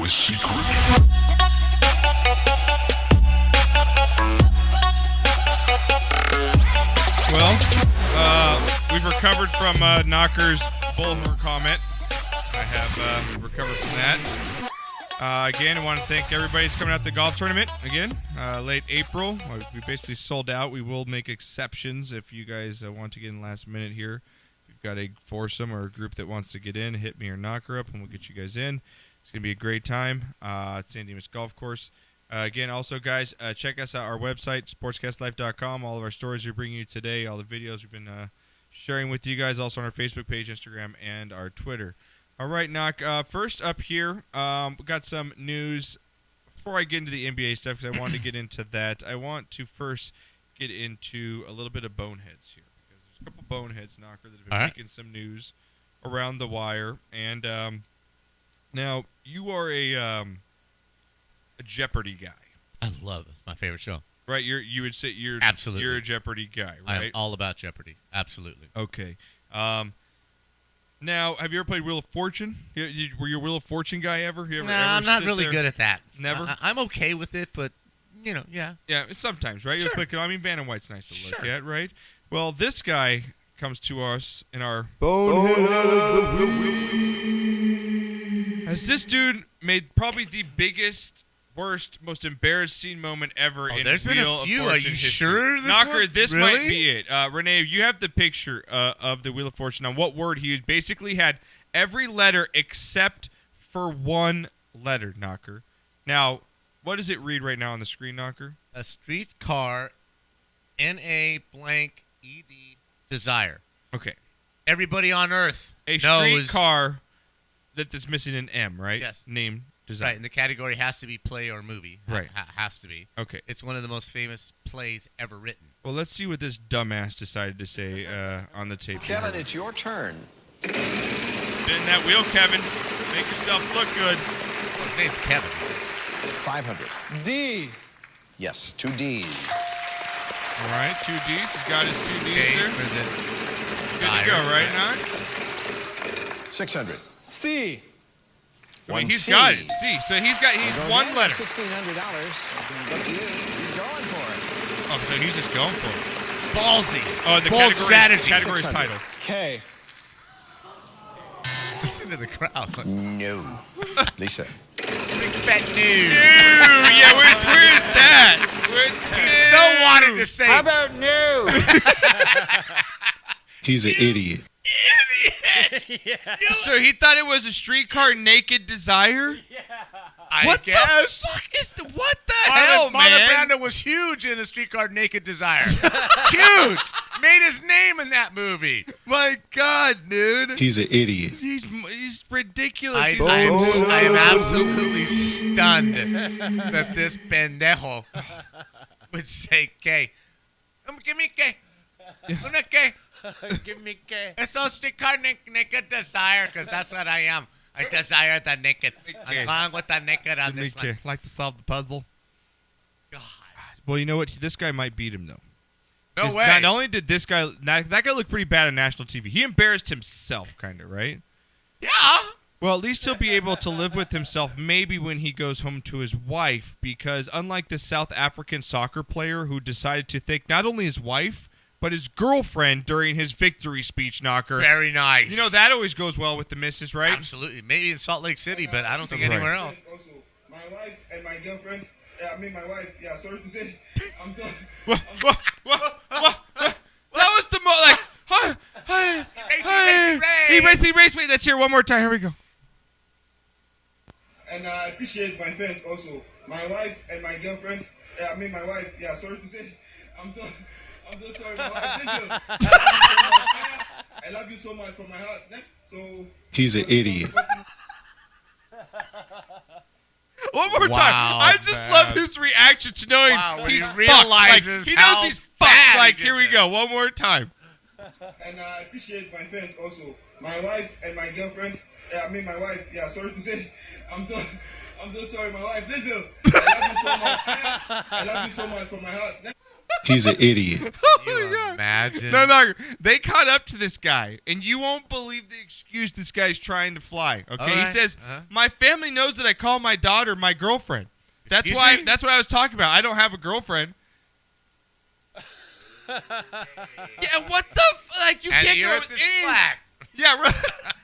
secret? Well, we've recovered from Knocker's bullhorn comment. I have recovered from that. Again, I want to thank everybody who's coming out to the golf tournament. Again, late April. We basically sold out. We will make exceptions if you guys want to get in last minute here. If you've got a foursome or a group that wants to get in, hit me or Knocker up, and we'll get you guys in. It's going to be a great time at San Dimas Golf Course. Again, also, guys, check us out, our website, sportscastlife.com. All of our stories we're bringing you today, all the videos we've been sharing with you guys, also on our Facebook page, Instagram, and our Twitter. All right, Knock, first up here, we got some news. Before I get into the NBA stuff, because I wanted to get into that, I want to first get into a little bit of Boneheads here. Because there's a couple Boneheads, Knocker, that have been making some news around the wire. And now, you are a Jeopardy guy. I love it. It's my favorite show. Right, you would say you're Absolutely. You're a Jeopardy guy, right? I'm all about Jeopardy. Absolutely. Okay. Now, have you ever played Wheel of Fortune? Were you a Wheel of Fortune guy ever? I'm not really good at that. Never? I'm okay with it, but, yeah. Yeah, sometimes, right? Sure. You'll click it. I mean, Van and White's nice to look at, right? Well, this guy comes to us in our Bonehead of the Week. As this dude made probably the biggest, worst, most embarrassing moment ever in there's been Wheel a few. of Fortune Are you history. sure this Knocker, one? this Really? might be it. Renee, you have the picture of the Wheel of Fortune on what word he used. Basically had every letter except for one letter, Knocker. Now, what does it read right now on the screen, Knocker? A streetcar, N-A blank E-D, desire. Okay. Everybody on Earth A knows. streetcar that is missing an M, right? Yes. Name, design. Right, and the category has to be play or movie. Right. Has to be. Okay. It's one of the most famous plays ever written. Well, let's see what this dumbass decided to say on the tape. Kevin, it's your turn. Spin that wheel, Kevin. Make yourself look good. Well, his name's Kevin. 500. D. Yes, 2 Ds. All right, 2 Ds. He's got his 2 Ds Okay, there. for the Good to go, right, Knock? 600. C. I mean, One he's C. got it. C. So he's one letter. $1,600. Look at you. He's going for it. Oh, so he's just going for it. Ballsy. Oh, the Bold strategy. category's 600. title. K. Listen to the crowd. No. Lisa. Big fat news. Yeah, where's that? He so wanted to say. How about no? He's an idiot. So he thought it was a streetcar naked desire? I What guess. the fuck is what the hell, Marlon man? Brando was huge in A Streetcar Naked Desire. Huge. Made his name in that movie. My God, dude. He's an idiot. He's ridiculous. I He's am absolutely stunned that this pendejo would say K. Give me K. Una K. Give me K. It's a streetcar naked desire, because that's what I am. I desire the naked. I'm going with the naked on this one. like to solve the puzzle. God. Well, you know what? This guy might beat him, though. No 'Cause way. Not only did that guy looked pretty bad on national TV. He embarrassed himself, kind of, right? Yeah. Well, at least he'll be able to live with himself maybe when he goes home to his wife, because unlike the South African soccer player who decided to thank not only his wife, but his girlfriend during his victory speech, Knocker. Very nice. You know, that always goes well with the missus, right? Absolutely. Maybe in Salt Lake City, but I don't think anywhere else. Also, my wife and my girlfriend. My wife. Yeah, sorry to say. I'm sorry. That was the he basically raced me. Let's hear it one more time. Here we go. And I appreciate my fans also. My wife and my girlfriend. My wife. Yeah, sorry to say. I'm so sorry, my wife. Listen, I love you so much from my heart. So. He's an idiot. One more time. Wow, I just man. love his reaction to knowing When he's he realizes realizes he knows how he's fucked. bad Like, he here we did go. One more time. And I appreciate my fans also. My wife and my girlfriend. My wife. Yeah, sorry to say. I'm so sorry, my wife. Listen, I love you so much. I love you so much from my heart. He's an idiot. You are Imagine. No. They caught up to this guy, and you won't believe the excuse this guy's trying to fly. Okay, All right. he says, "My family knows that I call my daughter my girlfriend. That's Excuse why. me? That's what I was talking about. I don't have a girlfriend." Yeah, what the like? You And can't the go earth with is any. flat. Yeah, right.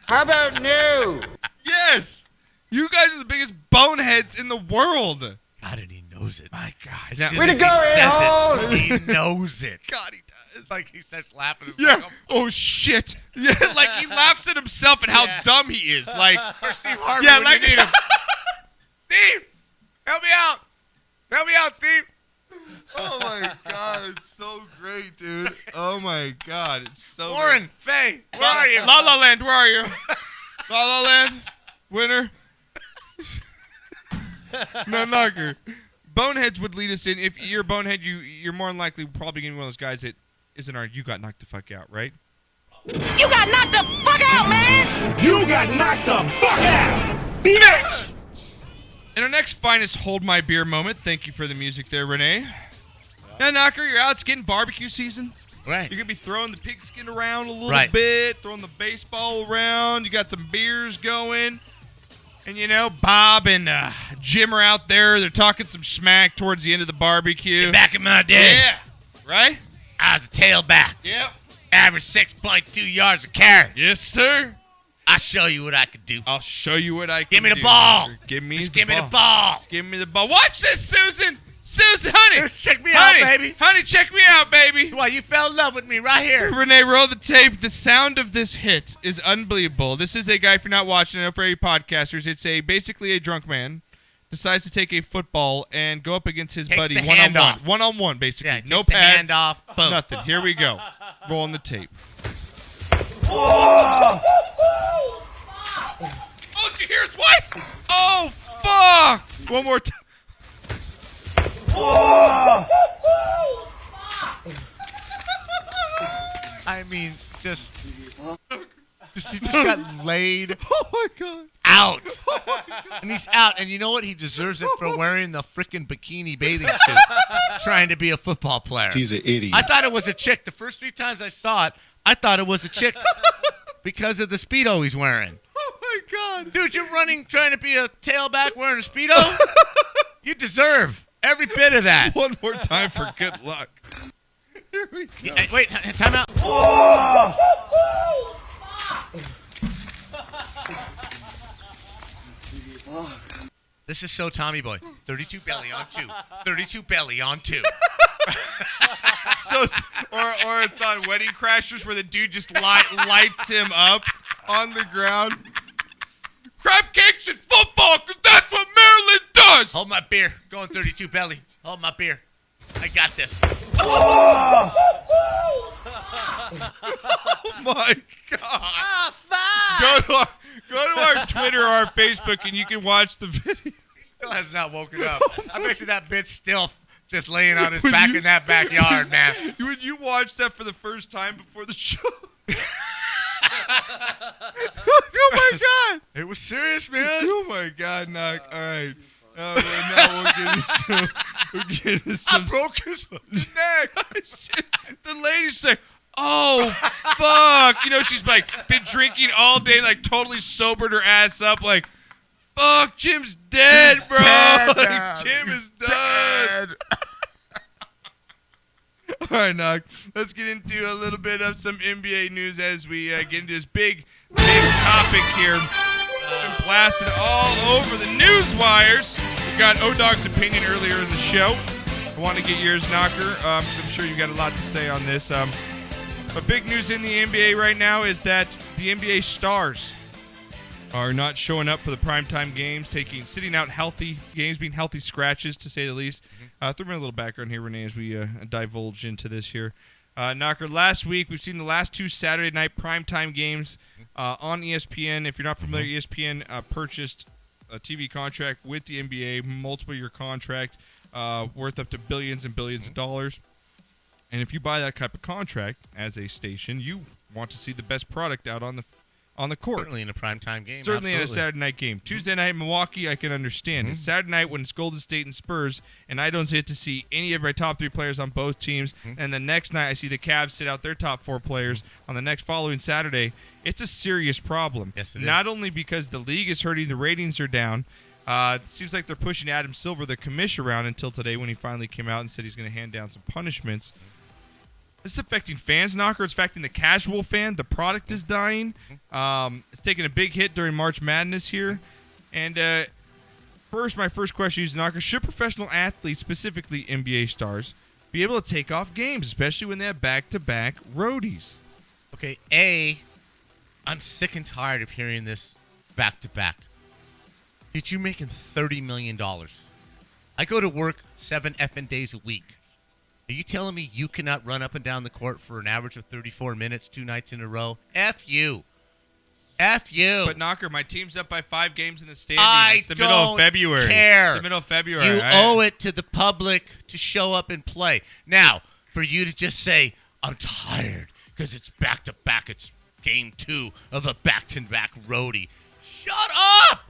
How about no? Yes, you guys are the biggest boneheads in the world. God, and he knows it. My God, As now- soon Way to as go, he says a-hole! it, he knows it. God, he does. It's like he starts laughing. It's Yeah. like, Oh shit. Yeah. Like he laughs at himself and how dumb he is. Like. or Steve Harvey Yeah. when Like. you need him. Steve, help me out. Help me out, Steve. Oh my God, it's so great, dude. Oh my God, it's so. Warren, Faye, where are you? La La Land, where are you? La La Land, winner. No knocker. Boneheads would lead us in. If you're a bonehead, you're more than likely probably gonna be one of those guys that isn't our. You got knocked the fuck out, right? You got knocked the fuck out, man! You got knocked the fuck out! Bitch! In our next finest hold my beer moment, thank you for the music there, Renee. Now, knocker, you're out. It's getting barbecue season. Right. You're going to be throwing the pigskin around a little Right. bit, throwing the baseball around. You got some beers going. And, you know, Bob and Jim are out there. They're talking some smack towards the end of the barbecue. Back in my day, Yeah. Right? I was a tailback. Yep. Average 6.2 yards a carry. Yes, sir. I'll show you what I could do. I'll show you what I can Give me the do, ball. knocker. Give me Just the give me ball. the ball. Give me the ball. Watch this, Susan. Susan, honey. Just check me honey, out, baby. Honey, check me out, baby. Why, you fell in love with me right here. Renee, roll the tape. The sound of this hit is unbelievable. This is a guy, if you're not watching, I know for any podcasters, it's basically a drunk man decides to take a football and go up against his Takes buddy the hand one-on-one. off. One-on-one, basically. Yeah, no takes the pads. hand off. Boom. Nothing. Here we go. Rolling the tape. Oh, did you hear his wife? Oh, fuck. One more time. I mean, he just got laid Oh, my God. out. And he's out. And you know what? He deserves it for wearing the freaking bikini bathing suit, trying to be a football player. He's an idiot. I thought it was a chick. The first 3 times I saw it, I thought it was a chick because of the Speedo he's wearing. Oh, my God. Dude, you're running trying to be a tailback wearing a Speedo? You deserve every bit of that. One more time for good luck. Here we go. Wait, time out. This is so Tommy Boy. 32 belly on 2. 32 belly on 2. So, or it's on Wedding Crashers where the dude just lights him up on the ground. Crab cakes and football, because that's what Maryland does. Hold my beer. Going 32 belly. Hold my beer. I got this. Oh my God. Ah, fuck! Go to our Twitter or our Facebook and you can watch the video. Still has not woken up. I bet you that bitch still just laying on his When back you- in that backyard, man. When you watched that for the first time before the show. Oh my God. It was serious, man. Oh my God, Knock. All right. Now we'll get into some. I broke his neck. The lady's like, oh, fuck. You know, she's like been drinking all day, like totally sobered her ass up. Like, fuck, Jim's dead, bro. dead, Like, man. Jim He's is done. All right, Knock. Let's get into a little bit of some NBA news as we get into this big topic here. Been blasted all over the news wires. We got O-Dog's opinion earlier in the show. I want to get yours, Knocker, because I'm sure you got a lot to say on this. But big news in the NBA right now is that the NBA stars are not showing up for the primetime games, sitting out healthy games, being healthy scratches, to say the least. Throw me a little background here, Renee, as we divulge into this here. Knocker, last week we've seen the last 2 Saturday night primetime games on ESPN. If you're not familiar, ESPN purchased a TV contract with the NBA, multiple-year contract worth up to billions and billions of dollars. And if you buy that type of contract as a station, you want to see the best product out on on the court. Certainly in a primetime game. Certainly in a absolutely. Saturday night game. Tuesday night in Milwaukee, I can understand. It's Saturday night when it's Golden State and Spurs, and I don't get to see any of my top 3 players on both teams. And the next night, I see the Cavs sit out their top 4 players on the next following Saturday. It's a serious problem. Yes, it is. Not only because the league is hurting, the ratings are down. It seems like they're pushing Adam Silver, the commissioner, around until today when he finally came out and said he's going to hand down some punishments. This is affecting fans, Knocker. It's affecting the casual fan. The product is dying. It's taking a big hit during March Madness here. And my first question is, Knocker, should professional athletes, specifically NBA stars, be able to take off games, especially when they have back-to-back roadies? Okay, I'm sick and tired of hearing this back-to-back. Dude, you're making $30 million. I go to work 7 effing days a week. Are you telling me you cannot run up and down the court for an average of 34 minutes 2 nights in a row? F you. F you. But, Knocker, my team's up by 5 games in the standings. It's the middle of don't February. care. It's the middle of February. You owe it to the public to show up and play. Now, for you to just say, I'm tired because it's back-to-back. It's game 2 of a back-to-back roadie. Shut up!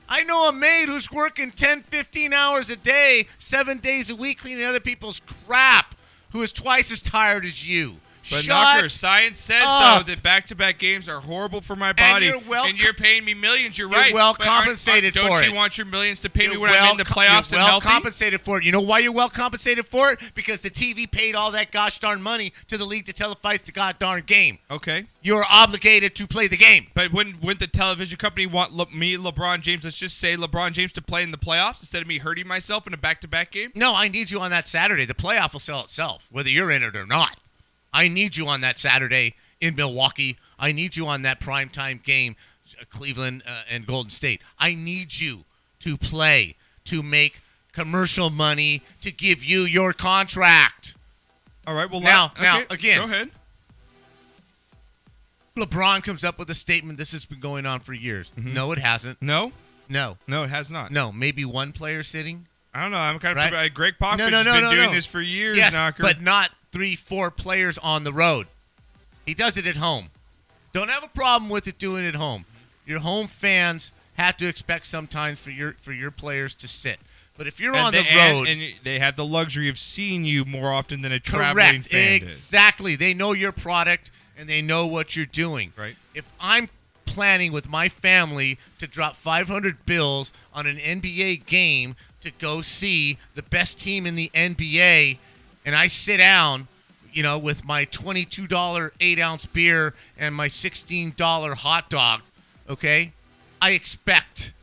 I know a maid who's working 10, 15 hours a day, 7 days a week cleaning other people's crap, who is twice as tired as you. But Shut Knocker, science says, up. though, that back-to-back games are horrible for my body. And you're paying me millions. You're right. well But compensated for Don't it. you want your millions to pay me You're when I'm in the playoffs you're and well healthy? compensated for it. You know why you're well compensated for it? Because the TV paid all that gosh darn money to the league to televise the god darn game. Okay. You're obligated to play the game. But wouldn't the television company want me, LeBron James, let's just say LeBron James, to play in the playoffs instead of me hurting myself in a back-to-back game? No, I need you on that Saturday. The playoff will sell itself, whether you're in it or not. I need you on that Saturday in Milwaukee. I need you on that primetime game, Cleveland and Golden State. I need you to play, to make commercial money, to give you your contract. All right, well, Now, okay, again. Go ahead. LeBron comes up with a statement. This has been going on for years. No, it hasn't. No? No. No, it has not. No, maybe one player sitting. I don't know. I'm kind of Right? Greg Popovich has been doing this for years, Yes, Knocker. but not 3-4 players on the road. He does it at home. Don't have a problem with it doing it at home. Your home fans have to expect sometimes for your players to sit. But if you're on the road, and they have the luxury of seeing you more often than a traveling correct, fan does. exactly. They know your product and they know what you're doing. Right. If I'm planning with my family to drop 500 bills on an NBA game to go see the best team in the NBA, and I sit down, with my $22 8-ounce beer and my $16 hot dog, okay, I expect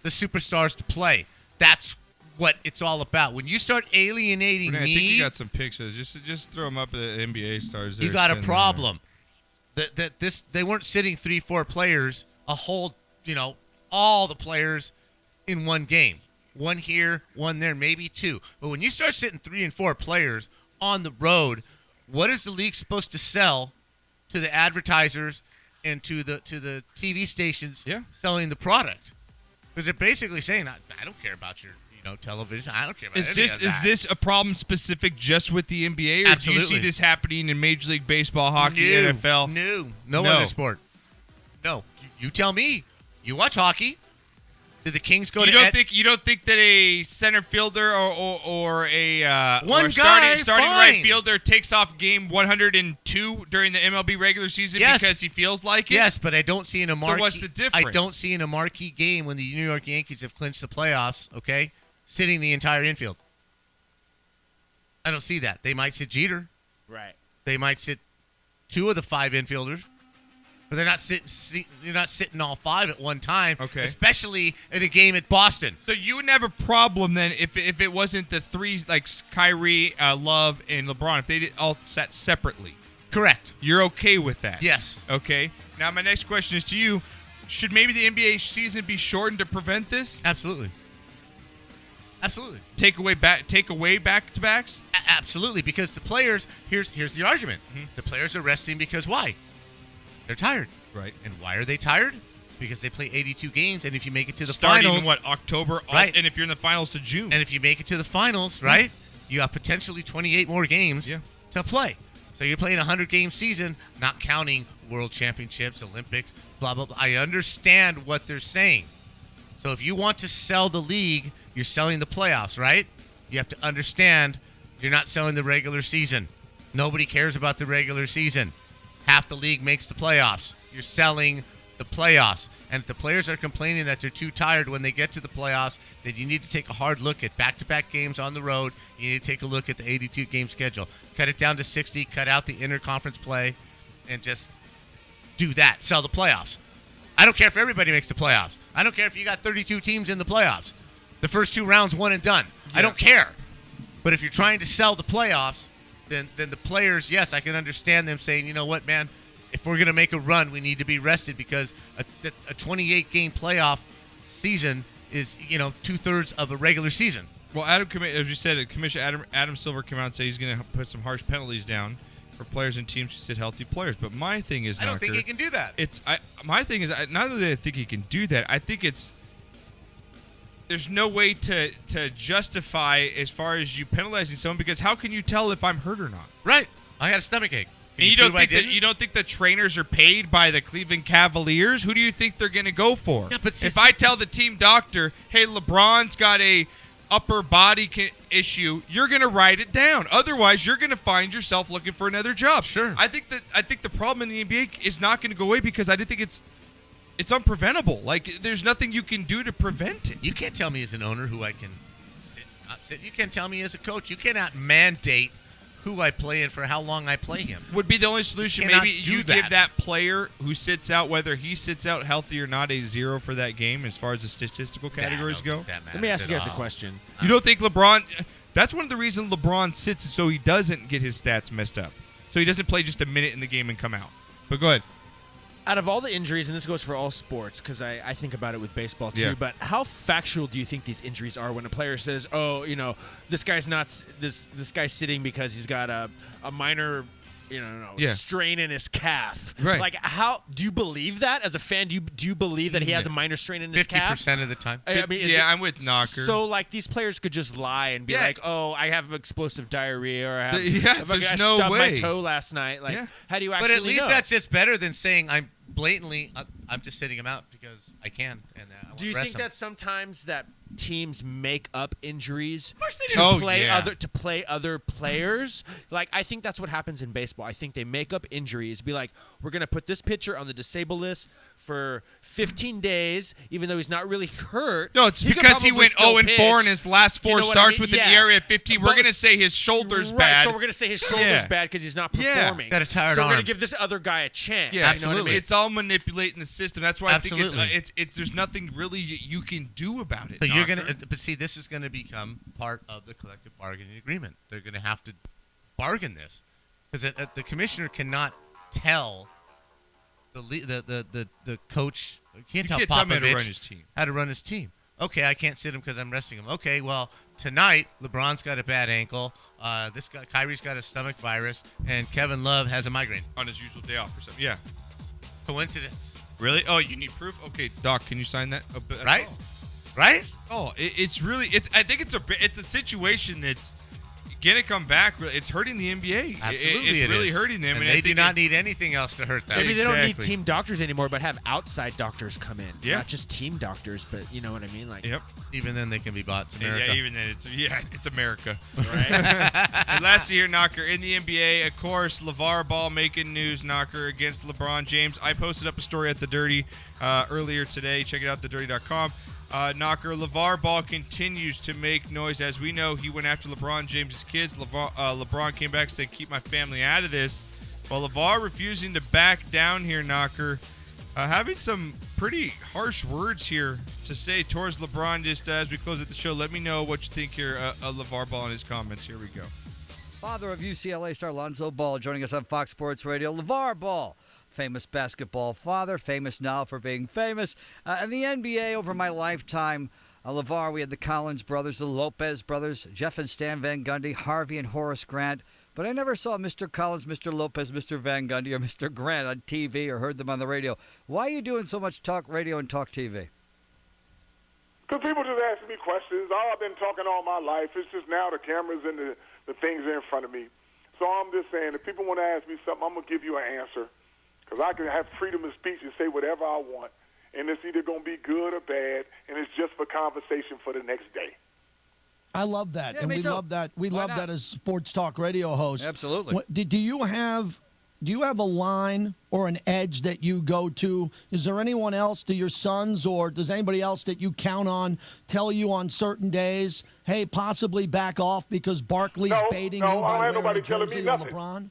the superstars to play. That's what it's all about. When you start alienating Renee, me, I think you got some pictures. Just throw them up at the NBA stars. you got a problem. They weren't sitting 3-4 players, a whole, all the players in one game. One here, one there, maybe 2. But when you start sitting 3 and 4 players on the road, what is the league supposed to sell to the advertisers and to the TV stations selling the product? Because they're basically saying, I don't care about your television. I don't care about any of that. Is this a problem specific just with the NBA, or Absolutely. do you see this happening in Major League Baseball, hockey, NFL? No other sport. No, you tell me. You watch hockey. Did the Kings go You don't think that a center fielder or a One or guy, starting fine. right fielder takes off game 102 during the MLB regular season because he feels like it? Yes, but I don't see in a marquee. So what's the difference? I don't see in a marquee game when the New York Yankees have clinched the playoffs. Okay, sitting the entire infield. I don't see that. They might sit Jeter. Right. They might sit 2 of the 5 infielders. But they're not sitting. You're not sitting all 5 at one time. Okay. Especially in a game at Boston. So you would have a problem then if it wasn't the 3 like Kyrie, Love, and LeBron, if they all sat separately. Correct. You're okay with that? Yes. Okay. Now my next question is to you: should maybe the NBA season be shortened to prevent this? Absolutely. Absolutely. Take away back-to-backs? Absolutely, because the players. Here's the argument. The players are resting because why? They're tired. Right. And why are they tired? Because they play 82 games, and if you make it to the Starting finals, in October, right? And if you're in the finals to June, And if you make it to the finals, right, you have potentially 28 more games to play. So you're playing a 100-game season, not counting World Championships, Olympics, blah, blah, blah. I understand what they're saying. So if you want to sell the league, you're selling the playoffs, right? You have to understand you're not selling the regular season. Nobody cares about the regular season. Half the league makes the playoffs. You're selling the playoffs. And if the players are complaining that they're too tired when they get to the playoffs, then you need to take a hard look at back-to-back games on the road. You need to take a look at the 82-game schedule. Cut it down to 60, cut out the interconference play, and just do that. Sell the playoffs. I don't care if everybody makes the playoffs. I don't care if you got 32 teams in the playoffs. The first 2 rounds, one and done. Yeah. I don't care. But if you're trying to sell the playoffs, then the players, yes, I can understand them saying, you know what, man, if we're going to make a run, we need to be rested because a 28-game playoff season is, 2/3 of a regular season. Well, as you said, Commissioner Adam Silver came out and said he's going to put some harsh penalties down for players and teams who sit healthy players. But my thing is, I don't think he can do that. My thing is, not that I think he can do that. I think there's no way to justify as far as you penalizing someone because how can you tell if I'm hurt or not? Right. I had a stomachache. And you don't think the trainers are paid by the Cleveland Cavaliers? Who do you think they're going to go for? Yeah, but if I tell the team doctor, hey, LeBron's got a upper body issue, you're going to write it down. Otherwise, you're going to find yourself looking for another job. Sure. I think the problem in the NBA is not going to go away because I think it's unpreventable. Like there's nothing you can do to prevent it. You can't tell me as an owner who I can not sit. You can't tell me as a coach. You cannot mandate who I play and for how long I play him. Would be the only solution. Maybe you give that player who sits out, whether he sits out healthy or not, a 0 for that game as far as the statistical categories go. Let me ask you guys a question. You don't think LeBron... That's one of the reasons LeBron sits so he doesn't get his stats messed up. So he doesn't play just a minute in the game and come out. But go ahead. Out of all the injuries, and this goes for all sports, because I think about it with baseball too, but how factual do you think these injuries are when a player says, oh, this guy's not this guy's sitting because he's got a minor strain in his calf. Right. Like, how do you believe that as a fan? Do you believe that he has a minor strain in his calf? 50% of the time. I mean, I'm with Knocker. So, like, these players could just lie and be like, "Oh, I have explosive diarrhea," or "I there's no stubbed way. my toe last night." Like, how do you actually? But at least know? that's just better than saying I'm just sitting him out because I can. And I want do you to rest think him. that sometimes that teams make up injuries do. to play other players? Like, I think that's what happens in baseball. I think they make up injuries, be like, we're going to put this pitcher on the disabled list for 15 days, even though he's not really hurt. No, it's because he went 0-4 in his last 4 starts with an ERA of 50. We're going to say his shoulder's bad. So we're going to say his shoulder's bad because he's not performing. Got a tired so arm. we're going to give this other guy a chance. Yeah, absolutely. You know what I mean? It's all manipulating the system. That's why Absolutely. I think it's there's nothing really you can do about it. So you're going to, but see, this is going to become part of the collective bargaining agreement. They're going to have to bargain this because the commissioner cannot tell the coach. Can't tell Popovich how to run his team. Okay, I can't sit him because I'm resting him. Okay, well, tonight LeBron's got a bad ankle. This guy Kyrie's got a stomach virus, and Kevin Love has a migraine on his usual day off or something. Yeah, coincidence. Really? Oh, you need proof? Okay, Doc, can you sign that? Right? Right? Oh, it's really. I think it's a situation that's gonna come back. It's hurting the NBA. Absolutely, it's really hurting them, and they do not need anything else to hurt them. Maybe they don't need team doctors anymore, but have outside doctors come in. Yeah. Not just team doctors, but you know what I mean. Like, yep. Even then, they can be bought. It's America. Yeah, even then, it's America. Right. And last year, Knocker in the NBA, of course, LeVar Ball making news. Knocker against LeBron James. I posted up a story at The Dirty earlier today. Check it out, thedirty.com. Knocker, LeVar Ball continues to make noise. As we know, he went after LeBron James' kids. LeBron came back saying, keep my family out of this. While LeVar refusing to back down here, Knocker, having some pretty harsh words here to say towards LeBron just as we close out the show. Let me know what you think here of LeVar Ball and his comments. Here we go. Father of UCLA star Lonzo Ball joining us on Fox Sports Radio. LeVar Ball, famous basketball father, famous now for being famous. In the NBA over my lifetime, LeVar, we had the Collins brothers, the Lopez brothers, Jeff and Stan Van Gundy, Harvey and Horace Grant. But I never saw Mr. Collins, Mr. Lopez, Mr. Van Gundy, or Mr. Grant on TV or heard them on the radio. Why are you doing so much talk radio and talk TV? Because people just ask me questions. I've been talking all my life. It's just now the cameras and the things are in front of me. So I'm just saying, if people want to ask me something, I'm going to give you an answer because I can have freedom of speech and say whatever I want. And it's either going to be good or bad, and it's just for conversation for the next day. I love that, Yeah, and me we too. love that. We Why love not? that as sports talk radio hosts. Absolutely. Do you have a line or an edge that you go to? Is there anyone else, do your sons or does anybody else that you count on tell you on certain days, hey, possibly back off because Barkley's baiting you I don't by have wearing nobody a telling me jersey or nothing. LeBron?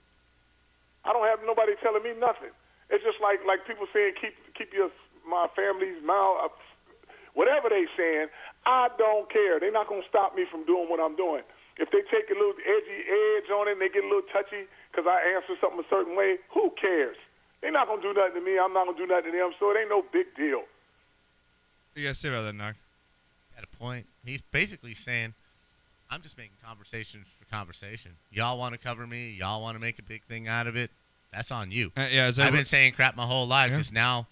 I don't have nobody telling me nothing. It's just like people saying keep my family's mouth up. Whatever they saying, I don't care. They're not going to stop me from doing what I'm doing. If they take a little edge on it and they get a little touchy because I answer something a certain way, who cares? They're not going to do nothing to me. I'm not going to do nothing to them, so it ain't no big deal. What do you guys say about that, Knock? Got a point. He's basically saying, I'm just making conversation for conversation. Y'all want to cover me. Y'all want to make a big thing out of it. That's on you. I've been saying crap my whole life Yeah. because now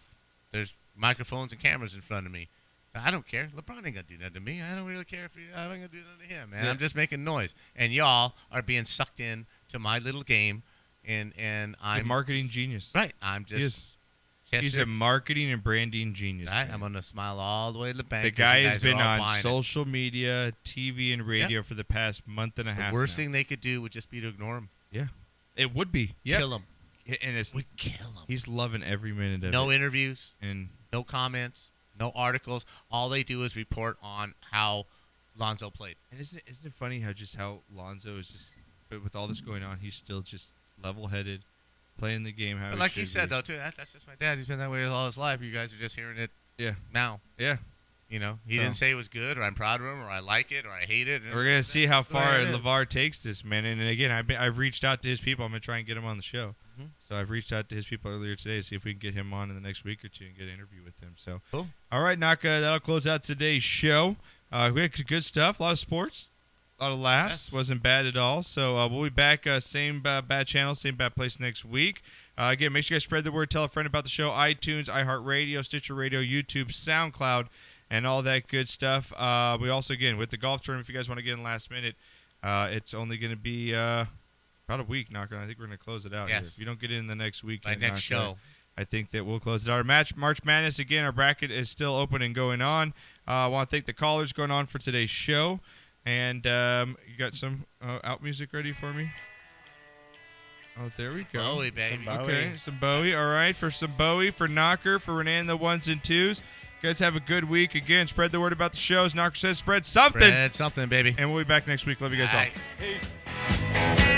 there's microphones and cameras in front of me. I don't care. LeBron ain't going to do nothing to me. I don't really care if I ain't going to do nothing to him, man. Yeah. I'm just making noise. And y'all are being sucked in to my little game, and A I'm marketing genius. right. I'm He is. just He's a marketing and branding genius. right. man. I'm going to smile all the way to the bank. The 'cause guy you has guys are been all on buying it. social media, TV, and radio for the past month and a half. The worst now. thing they could do would just be to ignore him. Yeah, it would be. Yeah, Kill him. And it's Would kill him. he's loving every minute of No it. interviews, And no comments, no articles. All they do is report on how Lonzo played. and isn't it funny how Lonzo is just, but with all this going on, he's still just level-headed, playing the game how But he like should you said, be. though, too, that's just my dad. He's been that way all his life. You guys are just hearing it Yeah, now. yeah. You know, he So- didn't say it was good, or I'm proud of him, or I like it, or I hate it. We're gonna see how That's the way far it is. LeVar takes this, man. And again, I've reached out to his people. I'm gonna try and get him on the show. Mhm. So I've reached out to his people earlier today to see if we can get him on in the next week or two and get an interview with him. So Cool. All right, Naka, that'll close out today's show. We had good stuff, a lot of sports, a lot of laughs. Yes. Wasn't bad at all. So we'll be back, same bad channel, same bad place next week. Again, make sure you guys spread the word. Tell a friend about the show. iTunes, iHeartRadio, Stitcher Radio, YouTube, SoundCloud, and all that good stuff. We also, again, with the golf tournament, if you guys want to get in last minute, it's only going to be about a week, Naka. I think we're going to close it out Yes. here. If you don't get in the next week, My next show. I think that we'll close it out. Our March Madness, again, our bracket is still open and going on. I want to thank the callers going on for today's show. And you got some out music ready for me? Oh, there we go. Bowie, baby. Okay, some Bowie. All right, for some Bowie, for Knocker, for Renee and the ones and twos. You guys have a good week. Again, spread the word about the shows. Knocker says spread something. Spread something, baby. And we'll be back next week. Love you guys all. Bye. Peace.